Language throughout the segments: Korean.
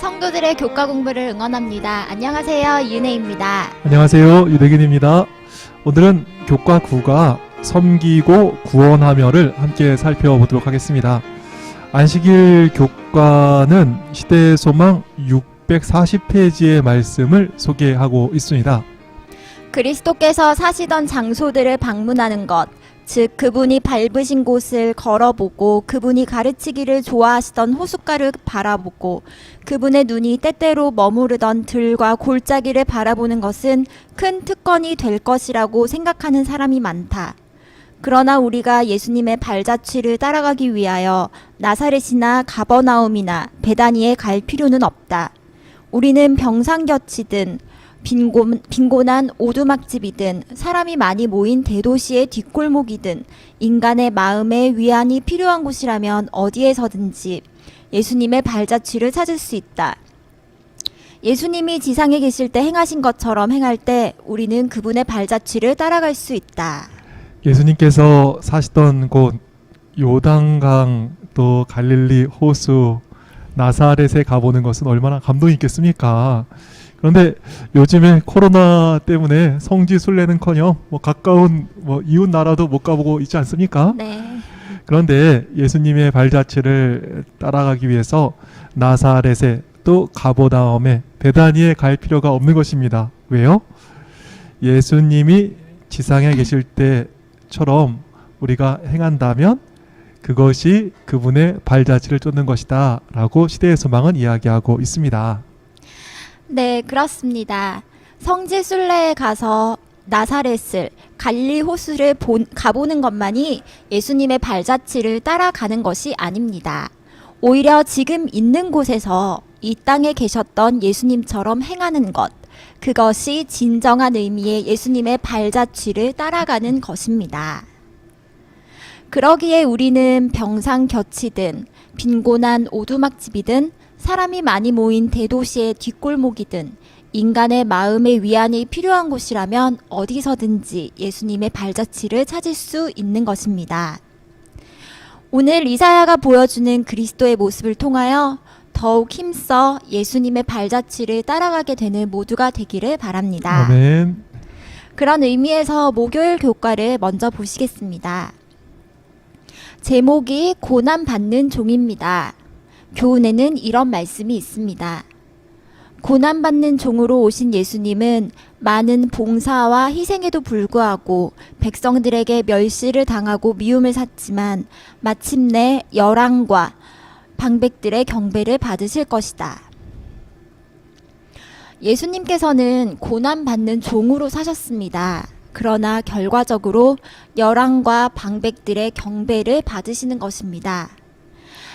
성도들의 교과 공부를 응원합니다. 안녕하세요. 윤혜입니다. 안녕하세요. 유대균입니다. 오늘은 교과 9가 섬기고 구원하며를 함께 살펴보도록 하겠습니다. 안식일 교과는 시대의 소망 640페이지의 말씀을 소개하고 있습니다. 그리스도께서 사시던 장소들을 방문하는 것, 즉 그분이 밟으신 곳을 걸어보고 그분이 가르치기를 좋아하시던 호숫가를 바라보고 그분의 눈이 때때로 머무르던 들과 골짜기를 바라보는 것은 큰 특권이 될 것이라고 생각하는 사람이 많다. 그러나 우리가 예수님의 발자취를 따라가기 위하여 나사렛이나 가버나움이나 베다니에 갈 필요는 없다. 우리는 병상곁이든 빈곤한 오두막집이든 사람이 많이 모인 대도시의 뒷골목이든 인간의 마음에 위안이 필요한 곳이라면 어디에서든지 예수님의 발자취를 찾을 수 있다. 예수님이 지상에 계실 때 행하신 것처럼 행할 때 우리는 그분의 발자취를 따라갈 수 있다. 예수님께서 사시던 곳 요단강 또 갈릴리 호수 나사렛에 가보는 것은 얼마나 감동이 있겠습니까? 그런데 요즘에 코로나 때문에 성지 순례는커녕 가까운 이웃 나라도 못 가보고 있지 않습니까? 네. 그런데 예수님의 발자취를 따라가기 위해서 나사렛에 또 가버나움에 베다니에 갈 필요가 없는 것입니다. 왜요? 예수님이 지상에 계실 때처럼 우리가 행한다면 그것이 그분의 발자취를 쫓는 것이다 라고 시대의 소망은 이야기하고 있습니다. 네, 그렇습니다. 성지 순례에 가서 나사렛을 갈릴리 호수를 가보는 것만이 예수님의 발자취를 따라가는 것이 아닙니다. 오히려 지금 있는 곳에서 이 땅에 계셨던 예수님처럼 행하는 것, 그것이 진정한 의미의 예수님의 발자취를 따라가는 것입니다. 그러기에 우리는 병상곁이든 빈곤한 오두막집이든 사람이 많이 모인 대도시의 뒷골목이든 인간의 마음의 위안이 필요한 곳이라면 어디서든지 예수님의 발자취를 찾을 수 있는 것입니다. 오늘 이사야가 보여주는 그리스도의 모습을 통하여 더욱 힘써 예수님의 발자취를 따라가게 되는 모두가 되기를 바랍니다. 아멘. 그런 의미에서 목요일 교과를 먼저 보시겠습니다. 제목이 고난받는 종입니다. 교훈에는 이런 말씀이 있습니다. 고난받는 종으로 오신 예수님은 많은 봉사와 희생에도 불구하고 백성들에게 멸시를 당하고 미움을 샀지만 마침내 열왕과 방백들의 경배를 받으실 것이다. 예수님께서는 고난받는 종으로 사셨습니다. 그러나 결과적으로 열왕과 방백들의 경배를 받으시는 것입니다.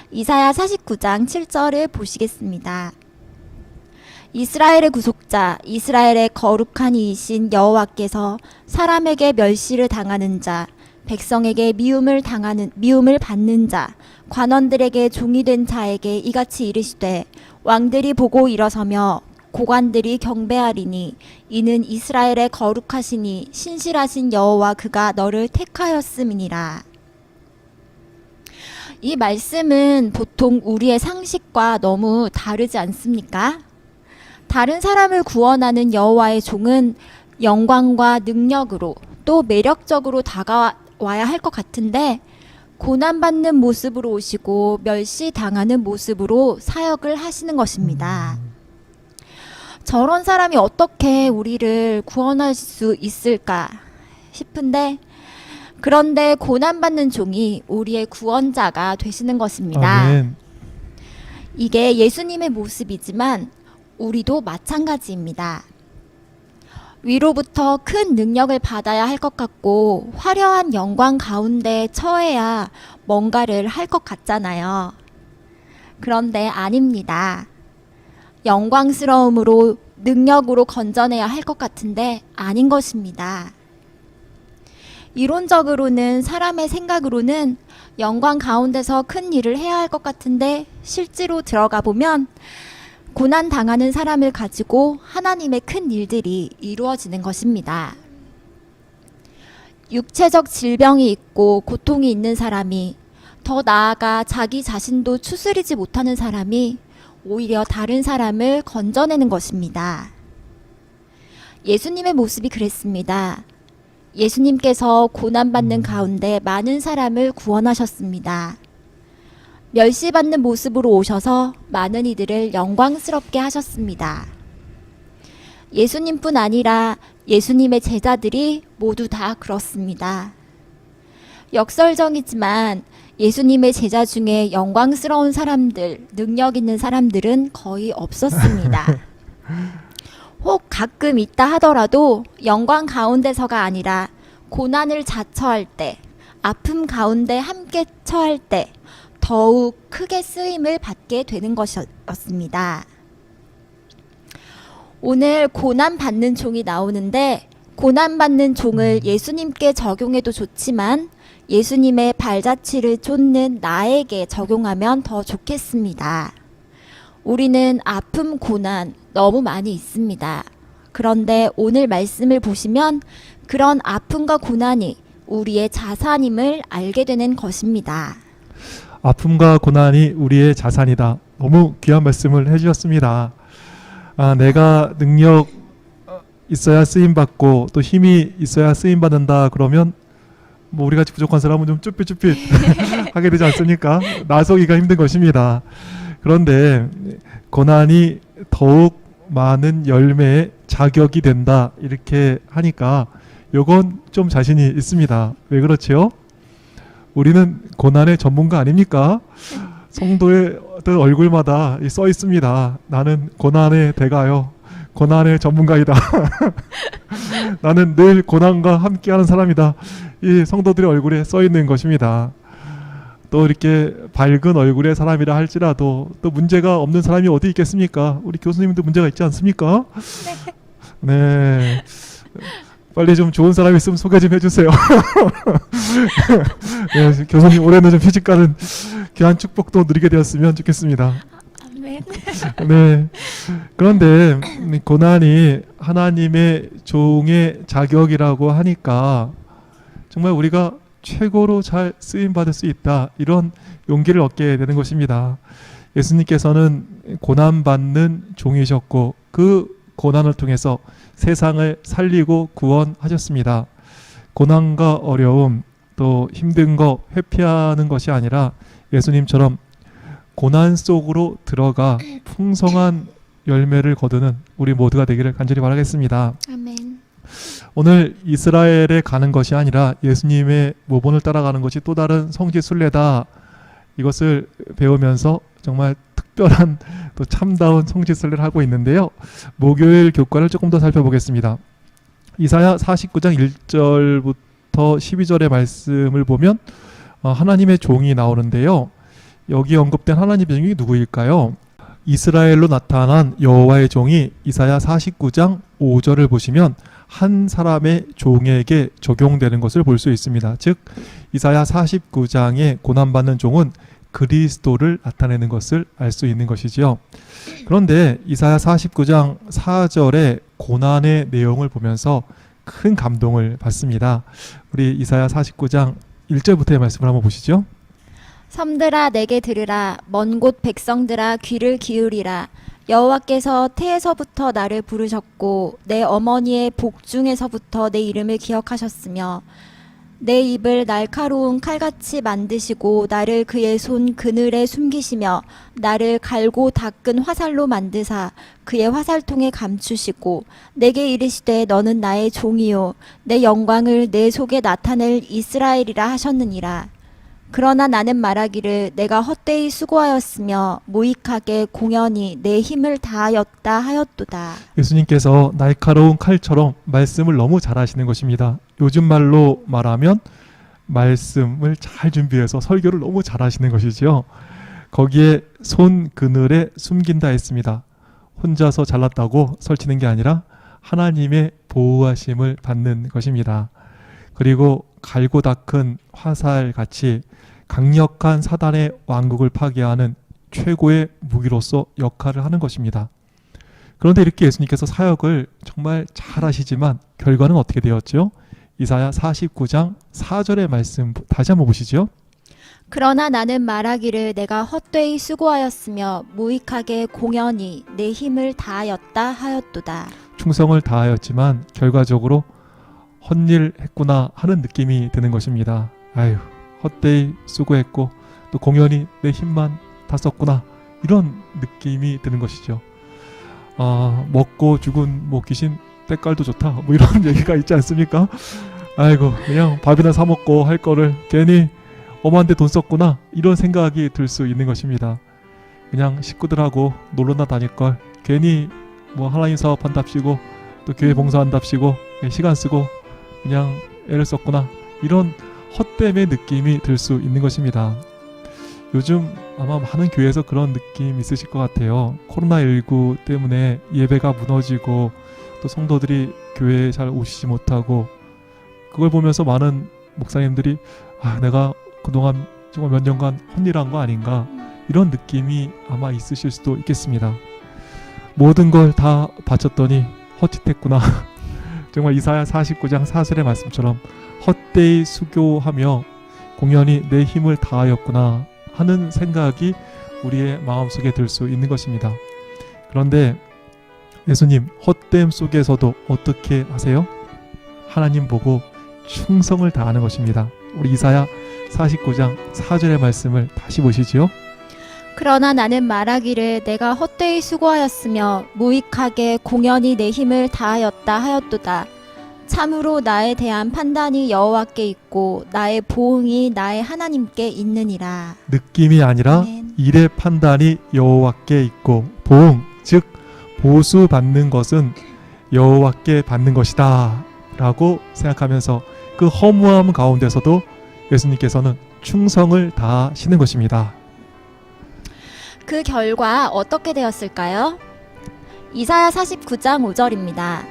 이사야 49장 7절을 보시겠습니다. 이스라엘의 구속자, 이스라엘의 거룩한 이이신 여호와께서 사람에게 멸시를 당하는 자, 백성에게 미움을 받는 자, 관원들에게 종이 된 자에게 이같이 이르시되 왕들이 보고 일어서며 고관들이 경배하리니 이는 이스라엘의 거룩하시니 신실하신 여호와 그가 너를 택하였음이니라. 이 말씀은 보통 우리의 상식과 너무 다르지 않습니까? 다른 사람을 구원하는 여호와의 종은 영광과 능력으로 또 매력적으로 다가와야 할 것 같은데 고난받는 모습으로 오시고 멸시당하는 모습으로 사역을 하시는 것입니다. 저런 사람이 어떻게 우리를 구원할 수 있을까 싶은데 그런데 고난받는 종이 우리의 구원자가 되시는 것입니다. 아멘. 이게 예수님의 모습이지만 우리도 마찬가지입니다. 위로부터 큰 능력을 받아야 할 것 같고 화려한 영광 가운데 처해야 뭔가를 할 것 같잖아요. 그런데 아닙니다. 영광스러움으로 능력으로 건져내야 할 것 같은데 아닌 것입니다. 이론적으로는 사람의 생각으로는 영광 가운데서 큰 일을 해야 할 것 같은데 실제로 들어가 보면 고난 당하는 사람을 가지고 하나님의 큰 일들이 이루어지는 것입니다. 육체적 질병이 있고 고통이 있는 사람이 더 나아가 자기 자신도 추스리지 못하는 사람이 오히려 다른 사람을 건져내는 것입니다. 예수님의 모습이 그랬습니다. 예수님께서 고난받는 가운데 많은 사람을 구원하셨습니다. 멸시받는 모습으로 오셔서 많은 이들을 영광스럽게 하셨습니다. 예수님뿐 아니라 예수님의 제자들이 모두 다 그렇습니다. 역설적이지만 예수님의 제자 중에 영광스러운 사람들, 능력 있는 사람들은 거의 없었습니다. 혹 가끔 있다 하더라도 영광 가운데서가 아니라 고난을 자처할 때, 아픔 가운데 함께 처할 때 더욱 크게 쓰임을 받게 되는 것이었습니다. 오늘 고난받는 종이 나오는데 고난받는 종을 예수님께 적용해도 좋지만 예수님의 발자취를 쫓는 나에게 적용하면 더 좋겠습니다. 우리는 아픔, 고난 너무 많이 있습니다. 그런데 오늘 말씀을 보시면 그런 아픔과 고난이 우리의 자산임을 알게 되는 것입니다. 아픔과 고난이 우리의 자산이다. 너무 귀한 말씀을 해주셨습니다. 내가 능력 있어야 쓰임받고 또 힘이 있어야 쓰임받는다 그러면 뭐 우리같이 부족한 사람은 좀 쭈삣쭈삣 하게 되지 않습니까? 나서기가 힘든 것입니다. 그런데 고난이 더욱 많은 열매의 자격이 된다 이렇게 하니까 요건 좀 자신이 있습니다. 왜 그렇지요? 우리는 고난의 전문가 아닙니까? 성도의 어떤 얼굴마다 써 있습니다. 나는 고난의 대가요. 고난의 전문가이다. 나는 늘 고난과 함께하는 사람이다. 이 성도들의 얼굴에 써 있는 것입니다. 또 이렇게 밝은 얼굴의 사람이라 할지라도 또 문제가 없는 사람이 어디 있겠습니까? 우리 교수님도 문제가 있지 않습니까? 네. 빨리 좀 좋은 사람이 있으면 소개 좀 해주세요. 네, 교수님 올해는 좀 휴직 가는 귀한 축복도 누리게 되었으면 좋겠습니다. 아멘. 네. 그런데 고난이 하나님의 종의 자격이라고 하니까 정말 우리가 최고로 잘 쓰임 받을 수 있다 이런 용기를 얻게 되는 것입니다. 예수님께서는 고난받는 종이셨고 그 고난을 통해서 세상을 살리고 구원하셨습니다. 고난과 어려움 또 힘든 거 회피하는 것이 아니라 예수님처럼 고난 속으로 들어가 풍성한 열매를 거두는 우리 모두가 되기를 간절히 바라겠습니다. 아멘. 오늘 이스라엘에 가는 것이 아니라 예수님의 모본을 따라가는 것이 또 다른 성지 순례다. 이것을 배우면서 정말 특별한 또 참다운 성지 순례를 하고 있는데요. 목요일 교과를 조금 더 살펴보겠습니다. 이사야 49장 1절부터 12절의 말씀을 보면 하나님의 종이 나오는데요. 여기 언급된 하나님의 종이 누구일까요? 이스라엘로 나타난 여호와의 종이 이사야 49장 5절을 보시면 한 사람의 종에게 적용되는 것을 볼 수 있습니다. 즉 이사야 49장의 고난받는 종은 그리스도를 나타내는 것을 알 수 있는 것이지요. 그런데 이사야 49장 4절의 고난의 내용을 보면서 큰 감동을 받습니다. 우리 이사야 49장 1절부터의 말씀을 한번 보시죠. 섬들아 내게 들으라. 먼 곳 백성들아 귀를 기울이라. 여호와께서 태에서부터 나를 부르셨고 내 어머니의 복중에서부터 내 이름을 기억하셨으며 내 입을 날카로운 칼같이 만드시고 나를 그의 손 그늘에 숨기시며 나를 갈고 닦은 화살로 만드사 그의 화살통에 감추시고 내게 이르시되 너는 나의 종이요 내 영광을 내 속에 나타낼 이스라엘이라 하셨느니라. 그러나 나는 말하기를 내가 헛되이 수고하였으며 무익하게 공연히 내 힘을 다하였다 하였도다. 예수님께서 날카로운 칼처럼 말씀을 너무 잘하시는 것입니다. 요즘 말로 말하면 말씀을 잘 준비해서 설교를 너무 잘하시는 것이죠. 거기에 손 그늘에 숨긴다 했습니다. 혼자서 잘났다고 설치는 게 아니라 하나님의 보호하심을 받는 것입니다. 그리고 갈고 닦은 화살같이 강력한 사단의 왕국을 파괴하는 최고의 무기로서 역할을 하는 것입니다. 그런데 이렇게 예수님께서 사역을 정말 잘 하시지만 결과는 어떻게 되었죠? 이사야 49장 4절의 말씀 다시 한번 보시죠. 그러나 나는 말하기를 내가 헛되이 수고하였으며 무익하게 공연히 내 힘을 다하였다 하였도다. 충성을 다하였지만 결과적으로 헛일 했구나 하는 느낌이 드는 것입니다. 아유, 헛되이 수고했고 또 공연히 내 힘만 다 썼구나 이런 느낌이 드는 것이죠. 먹고 죽은 뭐 귀신 때깔도 좋다 뭐 이런 얘기가 있지 않습니까? 아이고, 그냥 밥이나 사 먹고 할 거를 괜히 엄한데 돈 썼구나 이런 생각이 들 수 있는 것입니다. 그냥 식구들하고 놀러나 다닐 걸 괜히 뭐 하나님 사업한답시고 또 교회 봉사한답시고 시간 쓰고 그냥 애를 썼구나 이런 헛됨의 느낌이 들 수 있는 것입니다. 요즘 아마 많은 교회에서 그런 느낌 있으실 것 같아요. 코로나19 때문에 예배가 무너지고 또 성도들이 교회에 잘 오시지 못하고 그걸 보면서 많은 목사님들이 내가 그동안 정말 몇 년간 헛일한 거 아닌가 이런 느낌이 아마 있으실 수도 있겠습니다. 모든 걸 다 바쳤더니 헛짓했구나. 정말 이사야 49장 4절의 말씀처럼 헛되이 수고하며 공연히 내 힘을 다하였구나 하는 생각이 우리의 마음속에 들 수 있는 것입니다. 그런데 예수님 헛됨 속에서도 어떻게 하세요? 하나님 보고 충성을 다하는 것입니다. 우리 이사야 49장 4절의 말씀을 다시 보시지요. 그러나 나는 말하기를 내가 헛되이 수고하였으며 무익하게 공연히 내 힘을 다하였다 하였도다. 참으로 나에 대한 판단이 여호와께 있고 나의 보응이 나의 하나님께 있느니라. 느낌이 아니라 아멘. 일의 판단이 여호와께 있고 보응 즉 보수받는 것은 여호와께 받는 것이다 라고 생각하면서 그 허무함 가운데서도 예수님께서는 충성을 다하시는 것입니다. 그 결과 어떻게 되었을까요? 이사야 49장 5절입니다.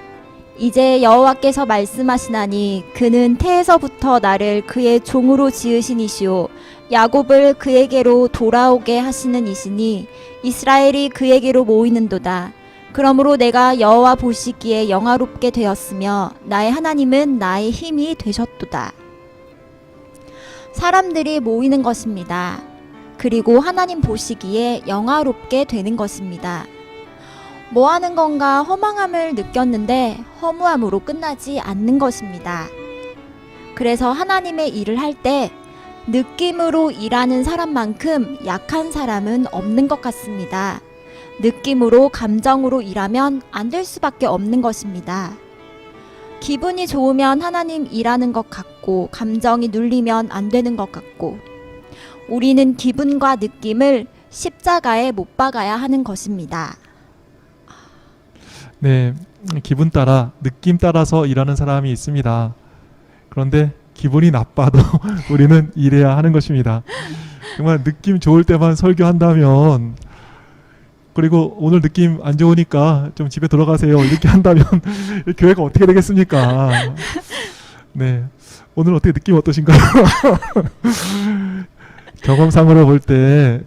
이제 여호와께서 말씀하시나니 그는 태에서부터 나를 그의 종으로 지으신 이시오 야곱을 그에게로 돌아오게 하시는 이시니 이스라엘이 그에게로 모이는도다. 그러므로 내가 여호와 보시기에 영화롭게 되었으며 나의 하나님은 나의 힘이 되셨도다. 사람들이 모이는 것입니다. 그리고 하나님 보시기에 영화롭게 되는 것입니다. 뭐 하는 건가 허망함을 느꼈는데 허무함으로 끝나지 않는 것입니다. 그래서 하나님의 일을 할 때 느낌으로 일하는 사람만큼 약한 사람은 없는 것 같습니다. 느낌으로 감정으로 일하면 안 될 수밖에 없는 것입니다. 기분이 좋으면 하나님 일하는 것 같고 감정이 눌리면 안 되는 것 같고 우리는 기분과 느낌을 십자가에 못 박아야 하는 것입니다. 네, 기분 따라 느낌 따라서 일하는 사람이 있습니다. 그런데 기분이 나빠도 우리는 일해야 하는 것입니다. 정말 느낌 좋을 때만 설교한다면 그리고 오늘 느낌 안 좋으니까 좀 집에 들어가세요 이렇게 한다면 교회가 어떻게 되겠습니까? 네, 오늘 어떻게 느낌 어떠신가요? 경험상으로 볼 때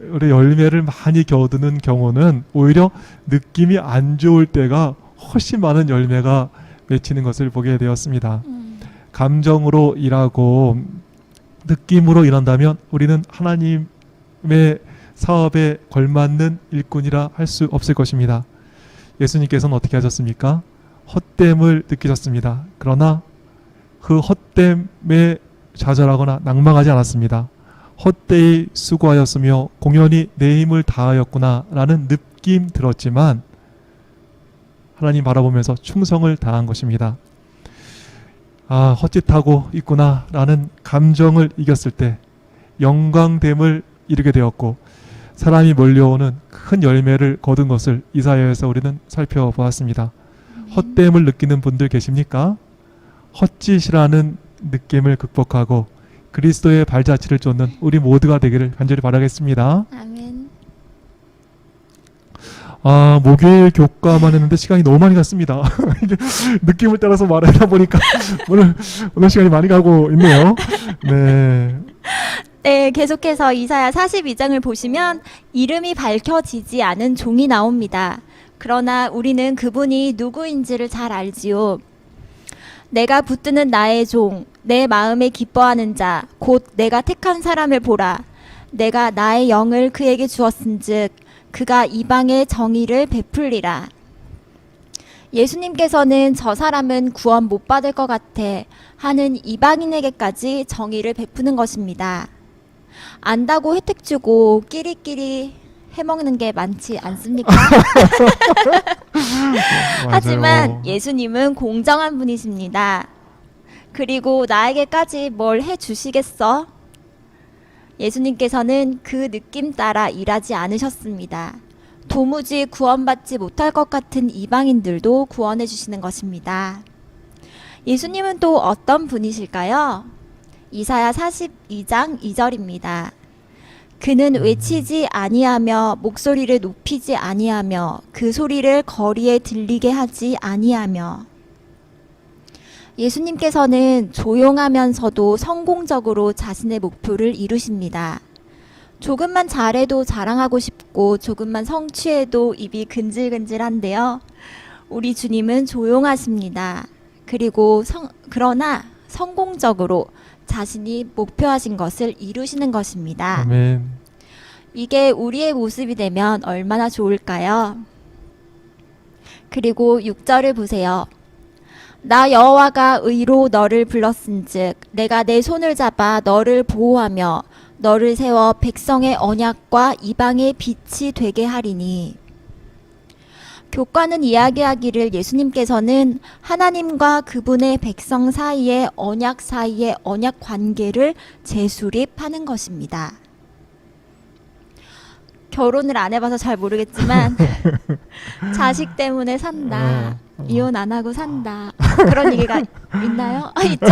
우리 열매를 많이 거두는 경우는 오히려 느낌이 안 좋을 때가 훨씬 많은 열매가 맺히는 것을 보게 되었습니다. 감정으로 일하고 느낌으로 일한다면 우리는 하나님의 사업에 걸맞는 일꾼이라 할 수 없을 것입니다. 예수님께서는 어떻게 하셨습니까? 헛됨을 느끼셨습니다. 그러나 그 헛됨에 좌절하거나 낭망하지 않았습니다. 헛되이 수고하였으며 공연히 내 힘을 다하였구나 라는 느낌 들었지만 하나님 바라보면서 충성을 다한 것입니다. 헛짓하고 있구나 라는 감정을 이겼을 때 영광됨을 이루게 되었고 사람이 몰려오는 큰 열매를 거둔 것을 이사야에서 우리는 살펴보았습니다. 헛됨을 느끼는 분들 계십니까? 헛짓이라는 느낌을 극복하고 그리스도의 발자취를 쫓는 우리 모두가 되기를 간절히 바라겠습니다. 아멘. 목요일 교과만 했는데 시간이 너무 많이 갔습니다. 이게 느낌을 따라서 말하다 보니까 오늘 시간이 많이 가고 있네요. 네. 네, 계속해서 이사야 42장을 보시면 이름이 밝혀지지 않은 종이 나옵니다. 그러나 우리는 그분이 누구인지를 잘 알지요. 내가 붙드는 나의 종, 내 마음에 기뻐하는 자 곧 내가 택한 사람을 보라. 내가 나의 영을 그에게 주었은즉 그가 이방의 정의를 베풀리라. 예수님께서는 저 사람은 구원 못 받을 것 같아 하는 이방인에게까지 정의를 베푸는 것입니다. 안다고 혜택 주고 끼리끼리 해먹는 게 많지 않습니까? 하지만 맞아요. 예수님은 공정한 분이십니다. 그리고 나에게까지 뭘 해주시겠어? 예수님께서는 그 느낌 따라 일하지 않으셨습니다. 도무지 구원받지 못할 것 같은 이방인들도 구원해 주시는 것입니다. 예수님은 또 어떤 분이실까요? 이사야 42장 2절입니다. 그는 외치지 아니하며 목소리를 높이지 아니하며 그 소리를 거리에 들리게 하지 아니하며. 예수님께서는 조용하면서도 성공적으로 자신의 목표를 이루십니다. 조금만 잘해도 자랑하고 싶고 조금만 성취해도 입이 근질근질한데요. 우리 주님은 조용하십니다. 그리고 그러나 성공적으로 자신이 목표하신 것을 이루시는 것입니다. 아멘. 이게 우리의 모습이 되면 얼마나 좋을까요? 그리고 6절을 보세요. 나 여호와가 의로 너를 불렀은즉 내가 내 손을 잡아 너를 보호하며 너를 세워 백성의 언약과 이방의 빛이 되게 하리니. 교과는 이야기하기를 예수님께서는 하나님과 그분의 백성 사이의 언약 관계를 재수립하는 것입니다. 결혼을 안 해봐서 잘 모르겠지만 자식 때문에 산다. 이혼 안 하고 산다. 그런 얘기가 있나요? 있죠?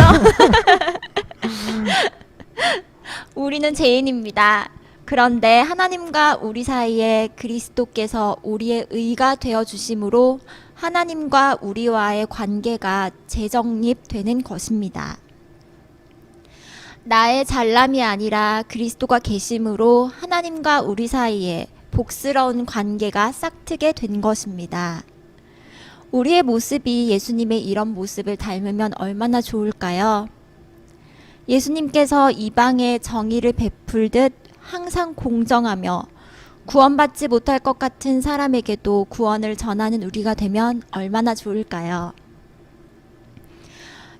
우리는 죄인입니다. 그런데 하나님과 우리 사이에 그리스도께서 우리의 의가 되어 주심으로 하나님과 우리와의 관계가 재정립되는 것입니다. 나의 잘남이 아니라 그리스도가 계심으로 하나님과 우리 사이에 복스러운 관계가 싹트게 된 것입니다. 우리의 모습이 예수님의 이런 모습을 닮으면 얼마나 좋을까요? 예수님께서 이방의 정의를 베풀듯 항상 공정하며 구원받지 못할 것 같은 사람에게도 구원을 전하는 우리가 되면 얼마나 좋을까요?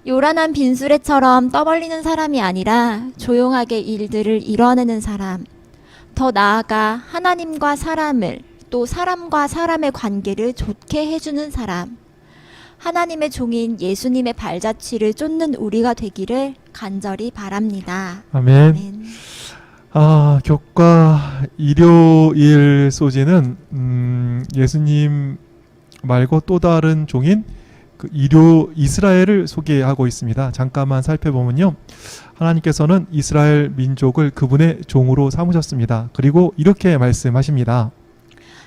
요란한 빈수레처럼 떠벌리는 사람이 아니라 조용하게 일들을 이뤄내는 사람, 더 나아가 하나님과 사람을 또 사람과 사람의 관계를 좋게 해주는 사람, 하나님의 종인 예수님의 발자취를 쫓는 우리가 되기를 간절히 바랍니다. 아멘. 아멘. 교과 일요일 소재는 예수님 말고 또 다른 종인 그 이스라엘을 소개하고 있습니다. 잠깐만 살펴보면요. 하나님께서는 이스라엘 민족을 그분의 종으로 삼으셨습니다. 그리고 이렇게 말씀하십니다.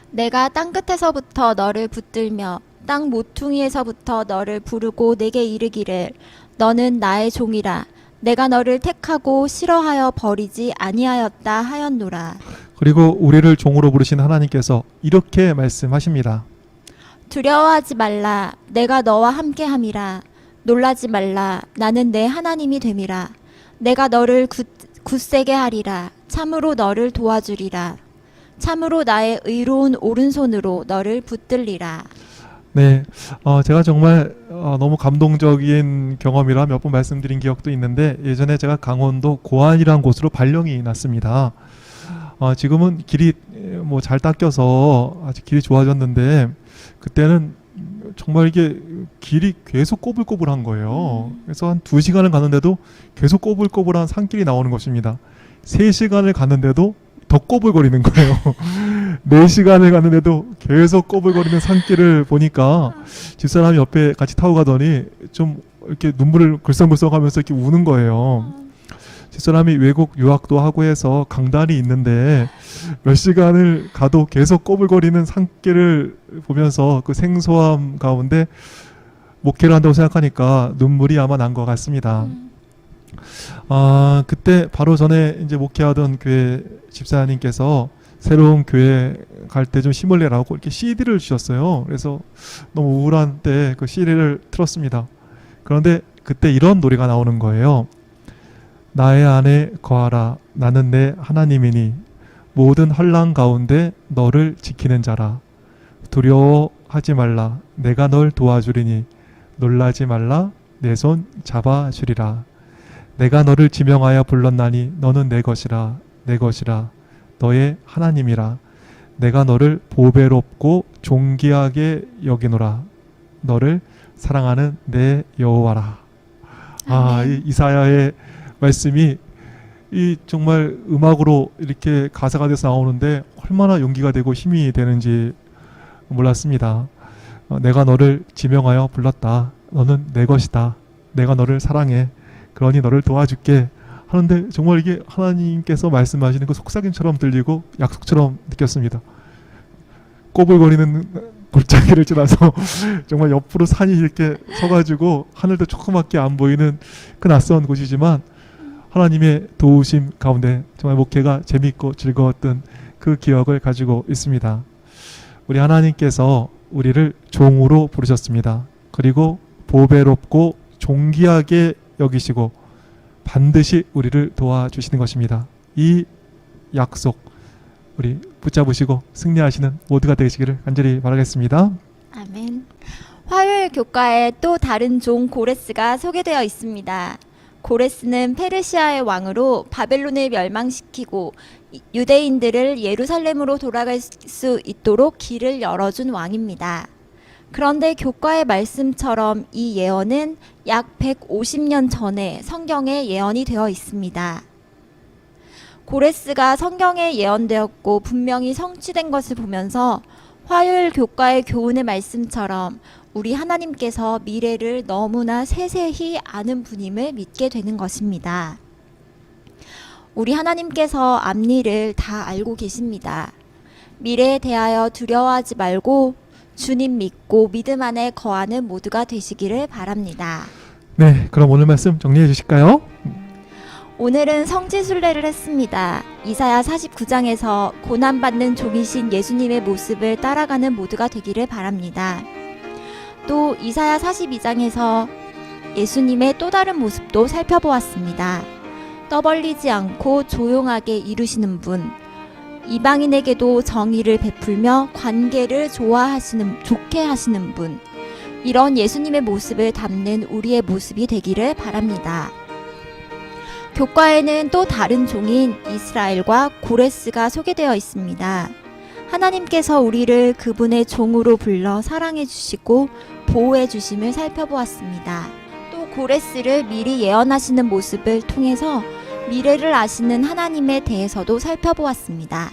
내가 땅끝에서부터 너를 붙들며 땅 모퉁이에서부터 너를 부르고 내게 이르기를 너는 나의 종이라 내가 너를 택하고 싫어하여 버리지 아니하였다 하였노라. 그리고 우리를 종으로 부르신 하나님께서 이렇게 말씀하십니다. 두려워하지 말라 내가 너와 함께함이라. 놀라지 말라 나는 내 하나님이 됨이라. 내가 너를 굳세게 하리라. 참으로 너를 도와주리라. 참으로 나의 의로운 오른손으로 너를 붙들리라. 네, 제가 정말 너무 감동적인 경험이라 몇 번 말씀드린 기억도 있는데 예전에 제가 강원도 고안이라는 곳으로 발령이 났습니다. 지금은 길이 뭐 잘 닦여서 아주 길이 좋아졌는데 그때는 정말 이게 길이 계속 꼬불꼬불한 거예요. 그래서 한 2시간을 갔는데도 계속 꼬불꼬불한 산길이 나오는 것입니다. 3시간을 갔는데도 더 꼬불거리는 거예요. 4시간을 갔는데도 계속 꼬불거리는 산길을 보니까 집사람이 옆에 같이 타고 가더니 좀 이렇게 눈물을 글썽글썽하면서 이렇게 우는 거예요. 집사람이 외국 유학도 하고 해서 강단이 있는데 몇 시간을 가도 계속 꼬불거리는 산길을 보면서 그 생소함 가운데 목회를 한다고 생각하니까 눈물이 아마 난 것 같습니다. 그때 바로 전에 이제 목회하던 교회 집사님께서 새로운 교회 갈 때 좀 힘을 내라고 이렇게 CD를 주셨어요. 그래서 너무 우울한 때 그 CD를 틀었습니다. 그런데 그때 이런 노래가 나오는 거예요. 나의 안에 거하라. 나는 내 하나님이니 모든 환난 가운데 너를 지키는 자라. 두려워하지 말라. 내가 널 도와주리니 놀라지 말라. 내 손 잡아주리라. 내가 너를 지명하여 불렀나니 너는 내 것이라. 내 것이라. 너의 하나님이라. 내가 너를 보배롭고 존귀하게 여기노라. 너를 사랑하는 내 여호와라. 이 이사야의 말씀이 이 정말 음악으로 이렇게 가사가 돼서 나오는데 얼마나 용기가 되고 힘이 되는지 몰랐습니다. 내가 너를 지명하여 불렀다. 너는 내 것이다. 내가 너를 사랑해. 그러니 너를 도와줄게. 하는데 정말 이게 하나님께서 말씀하시는 그 속삭임처럼 들리고 약속처럼 느꼈습니다. 꼬불거리는 골짜기를 지나서 정말 옆으로 산이 이렇게 서가지고 하늘도 조그맣게 안 보이는 그 낯선 곳이지만 하나님의 도우심 가운데 정말 목회가 재밌고 즐거웠던 그 기억을 가지고 있습니다. 우리 하나님께서 우리를 종으로 부르셨습니다. 그리고 보배롭고 존귀하게 여기시고 반드시 우리를 도와주시는 것입니다. 이 약속 우리 붙잡으시고 승리하시는 모두가 되시기를 간절히 바라겠습니다. 아멘. 화요일 교과에 또 다른 종 고레스가 소개되어 있습니다. 고레스는 페르시아의 왕으로 바벨론을 멸망시키고 유대인들을 예루살렘으로 돌아갈 수 있도록 길을 열어준 왕입니다. 그런데 교과의 말씀처럼 이 예언은 약 150년 전에 성경에 예언이 되어 있습니다. 고레스가 성경에 예언되었고 분명히 성취된 것을 보면서 화요일 교과의 교훈의 말씀처럼 우리 하나님께서 미래를 너무나 세세히 아는 분임을 믿게 되는 것입니다. 우리 하나님께서 앞일을 다 알고 계십니다. 미래에 대하여 두려워하지 말고 주님 믿고 믿음 안에 거하는 모두가 되시기를 바랍니다. 네, 그럼 오늘 말씀 정리해 주실까요? 오늘은 성지순례를 했습니다. 이사야 49장에서 고난받는 종이신 예수님의 모습을 따라가는 모두가 되기를 바랍니다. 또 이사야 42장에서 예수님의 또 다른 모습도 살펴보았습니다. 떠벌리지 않고 조용하게 이루시는 분, 이방인에게도 정의를 베풀며 관계를 좋게 하시는 분, 이런 예수님의 모습을 담는 우리의 모습이 되기를 바랍니다. 교과에는 또 다른 종인 이스라엘과 고레스가 소개되어 있습니다. 하나님께서 우리를 그분의 종으로 불러 사랑해 주시고 보호해 주심을 살펴보았습니다. 또 고레스를 미리 예언하시는 모습을 통해서 미래를 아시는 하나님에 대해서도 살펴보았습니다.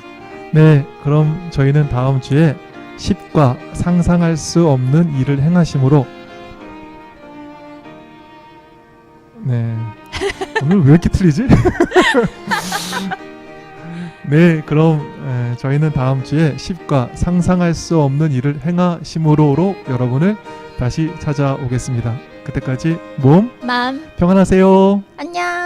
네, 그럼 저희는 다음 주에 10과 상상할 수 없는 일을 행하심으로 네 오늘 왜 이렇게 틀리지? 네, 그럼 저희는 다음 주에 10과 상상할 수 없는 일을 행하심으로로 여러분을 다시 찾아오겠습니다. 그때까지 몸 마음 평안하세요. 안녕.